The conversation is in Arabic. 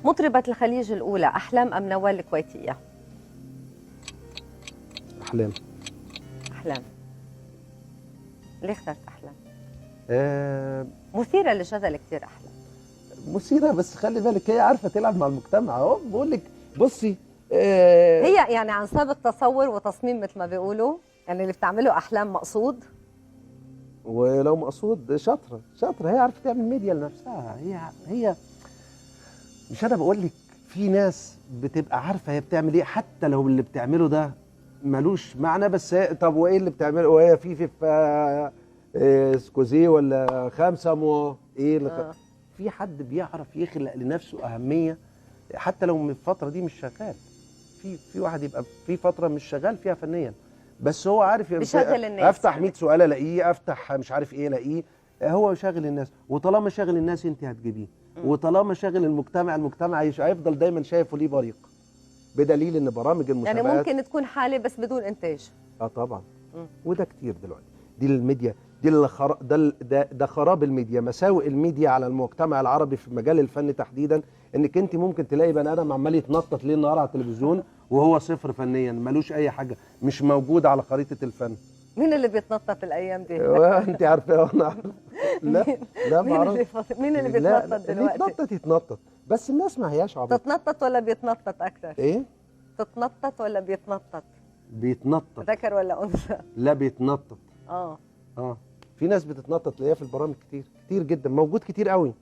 مطربة الخليج الأولى أحلام أم نوال الكويتية؟ أحلام. أحلام. ليه اخترت أحلام؟ مثيرة للجدل كتير أحلام. مثيرة، بس خلي بالك هي عارفة تلعب مع المجتمع اهو. بقول لك بصي هي يعني عن صاب التصور وتصميم مثل ما بيقولوا، يعني اللي بتعمله أحلام مقصود. ولو مقصود شاطرة هي عارفة تعمل ميديا لنفسها. هي مش أنا بقول لك في ناس بتبقى عارفة هي بتعمل إيه، حتى لو اللي بتعمله ده ملوش معنى، بس طب وإيه اللي بتعمله؟ وهي في سكوزيه ولا خمسة إيه في حد بيعرف يخلق لنفسه أهمية حتى لو من الفترة دي مش شغال. في واحد يبقى في فترة مش شغال فيها فنيا، بس هو عارف بيشغل الناس. افتح 100 سؤال الاقيه، افتح مش عارف ايه الاقيه. هو يشغل الناس، وطالما شاغل الناس انت هتجيبيه، وطالما شاغل المجتمع هيفضل دايما شايفه ليه بريق. بدليل ان برامج المسابقات يعني ممكن تكون حالة بس بدون انتاج. طبعا. وده كتير دلوقتي. دي الميديا دي ده خراب الميديا، مساوئ الميديا على المجتمع العربي في مجال الفن تحديدا. انك انت ممكن تلاقي بني ادم عمال يتنطط ليل نهار على التلفزيون وهو صفر فنيا، ملوش اي حاجه، مش موجود على خريطه الفن. مين اللي بيتنطط الايام دي؟ انت عارفه وانا عارف. لا مين اللي بيتنطط دلوقتي؟ اللي يتنطط بس الناس ما هياش عبيطه. تتنطط ولا بيتنطط اكتر؟ ايه؟ تتنطط ولا بيتنطط؟ بيتنطط. ذكر ولا انثى؟ لا بيتنطط. اه في ناس بتتنطط تلاقيها في البرامج كتير جدا، موجود كتير قوي.